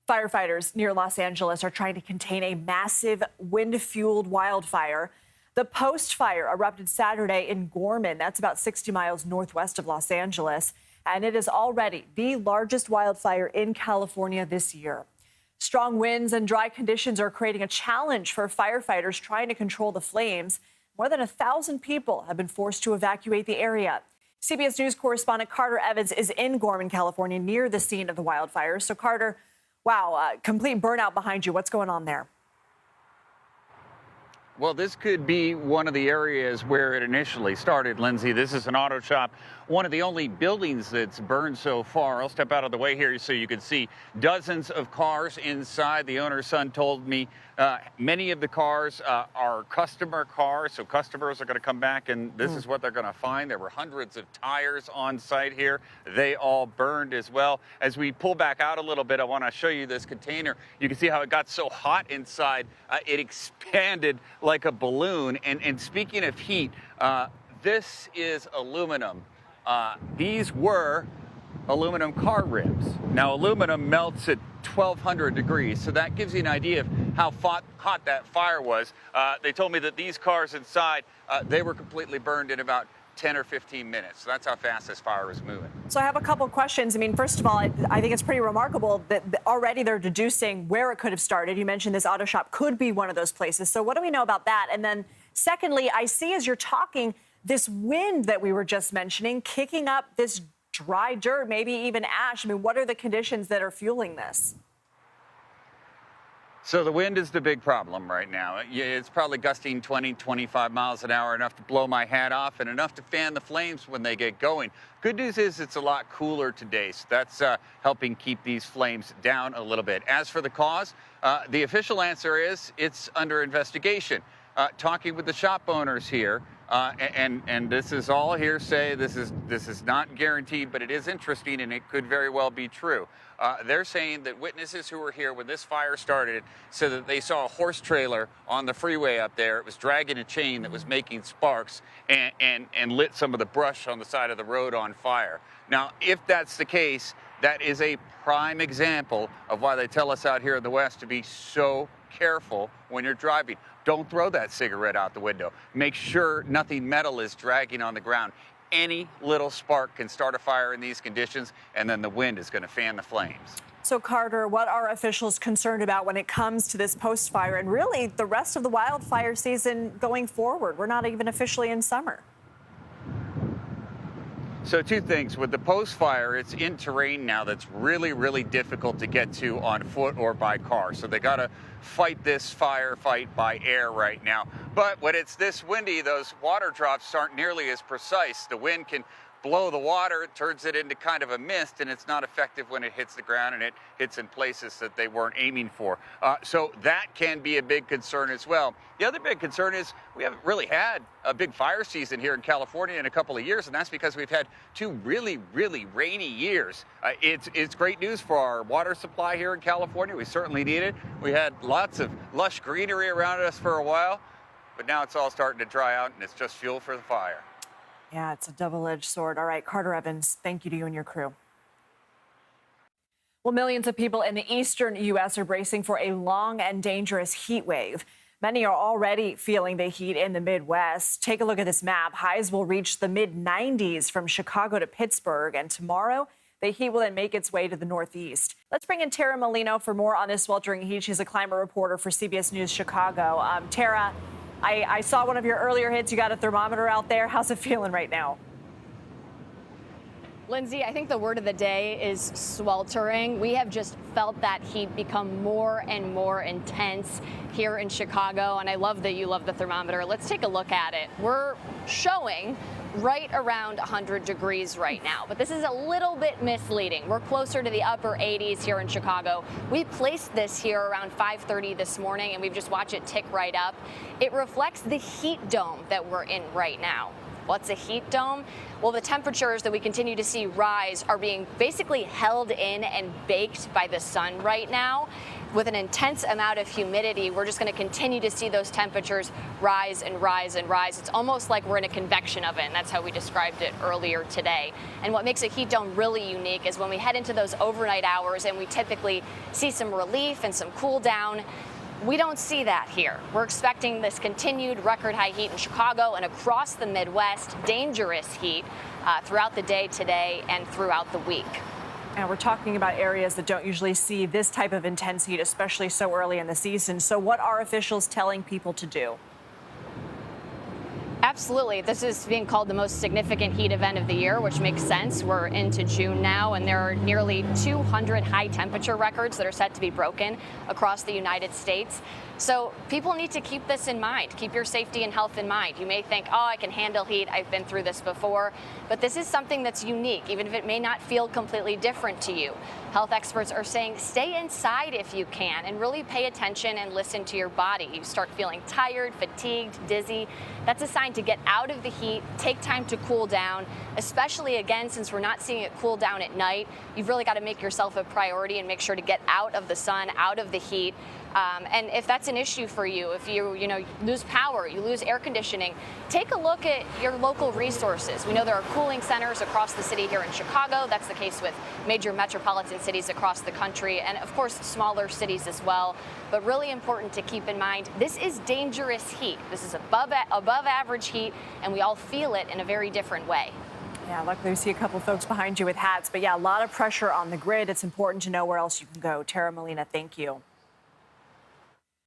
Firefighters near Los Angeles are trying to contain a massive wind-fueled wildfire. The Post Fire erupted Saturday in Gorman. That's about 60 miles northwest of Los Angeles. And it is already the largest wildfire in California this year. Strong winds and dry conditions are creating a challenge for firefighters trying to control the flames. More than 1,000 people have been forced to evacuate the area. CBS News correspondent Carter Evans is in Gorman, California, near the scene of the wildfires. So, Carter, wow, complete burnout behind you. What's going on there? Well, this could be one of the areas where it initially started, Lindsay. This is an auto shop, one of the only buildings that's burned so far. I'll step out of the way here so you can see dozens of cars inside. The owner's son told me many of the cars are customer cars, so customers are going to come back and this is what they're going to find. There were hundreds of tires on site here. They all burned as well. As we pull back out a little bit, I want to show you this container. You can see how it got so hot inside. It expanded like a balloon. And speaking of heat, this is aluminum. These were aluminum car rims. Now, aluminum melts at 1,200 degrees, so that gives you an idea of how hot that fire was. They told me that these cars inside, they were completely burned in about 10 or 15 minutes. So that's how fast this fire was moving. So I have a couple of questions. I mean, first of all, I think it's pretty remarkable that already they're deducing where it could have started. You mentioned this auto shop could be one of those places. So what do we know about that? And then secondly, I see as you're talking, this wind that we were just mentioning, kicking up this dry dirt, maybe even ash. I mean, what are the conditions that are fueling this? So the wind is the big problem right now. It's probably gusting 20, 25 miles an hour, enough to blow my hat off and enough to fan the flames when they get going. Good news is it's a lot cooler today, so that's helping keep these flames down a little bit. As for the cause, the official answer is it's under investigation. Talking with the shop owners here, and this is all hearsay. This is not guaranteed, but it is interesting, and it could very well be true. They're saying that witnesses who were here when this fire started said that they saw a horse trailer on the freeway up there. It was dragging a chain that was making sparks and lit some of the brush on the side of the road on fire. Now, if that's the case, that is a prime example of why they tell us out here in the West to be so careful when you're driving. Don't throw that cigarette out the window. Make sure nothing metal is dragging on the ground. Any little spark can start a fire in these conditions, and then the wind is going to fan the flames. So, Carter, what are officials concerned about when it comes to this post-fire and really the rest of the wildfire season going forward? We're not even officially in summer. So two things. With the post-fire, it's in terrain now that's really, really difficult to get to on foot or by car. So they got to fight this firefight by air right now. But when it's this windy, those water drops aren't nearly as precise. The wind can blow the water, it turns it into kind of a mist, and it's not effective when it hits the ground and it hits in places that they weren't aiming for. So that can be a big concern as well. The other big concern is we haven't really had a big fire season here in California in a couple of years, and that's because we've had two really, really rainy years. It's great news for our water supply here in California. We certainly need it. We had lots of lush greenery around us for a while, but now it's all starting to dry out, and it's just fuel for the fire. Yeah, it's a double-edged sword. All right, Carter Evans, thank you to you and your crew. Well, millions of people in the eastern U.S. are bracing for a long and dangerous heat wave. Many are already feeling the heat in the Midwest. Take a look at this map. Highs will reach the mid-90s from Chicago to Pittsburgh, and tomorrow the heat will then make its way to the Northeast. Let's bring in Tara Molina for more on this sweltering heat. She's a climate reporter for CBS News Chicago. Tara, I saw one of your earlier hits. You got a thermometer out there. How's it feeling right now? Lindsay, I think the word of the day is sweltering. We have just felt that heat become more and more intense here in Chicago, and I love that you love the thermometer. Let's take a look at it. We're showing right around 100 degrees right now, but this is a little bit misleading. We're closer to the upper 80s here in Chicago. We placed this here around 5:30 this morning, and we've just watched it tick right up. It reflects the heat dome that we're in right now. What's a heat dome? Well, the temperatures that we continue to see rise are being basically held in and baked by the sun right now. with an intense amount of humidity, we're just going to continue to see those temperatures rise and rise and rise. It's almost like we're in a convection oven. That's how we described it earlier today. And what makes a heat dome really unique is when we head into those overnight hours and we typically see some relief and some cool down. We don't see that here. We're expecting this continued record high heat in Chicago and across the Midwest, dangerous heat throughout the day today and throughout the week. And we're talking about areas that don't usually see this type of intense heat, especially so early in the season. So what are officials telling people to do? Absolutely. This is being called the most significant heat event of the year, which makes sense. We're into June now, and there are nearly 200 high temperature records that are set to be broken across the United States. So people need to keep this in mind. Keep your safety and health in mind. You may think, oh, I can handle heat. I've been through this before. But this is something that's unique, even if it may not feel completely different to you. Health experts are saying stay inside if you can and really pay attention and listen to your body. You start feeling tired, fatigued, dizzy. That's a sign to get out of the heat, take time to cool down, especially again, since we're not seeing it cool down at night. You've really got to make yourself a priority and make sure to get out of the sun, out of the heat. And if that's an issue for you, if you lose power, you lose air conditioning, take a look at your local resources. We know there are cooling centers across the city here in Chicago. That's the case with major metropolitan cities across the country and, of course, smaller cities as well. But really important to keep in mind, this is dangerous heat. This is above average heat, and we all feel it in a very different way. Yeah, luckily we see a couple folks behind you with hats. But yeah, a lot of pressure on the grid. It's important to know where else you can go. Tara, Molina, thank you.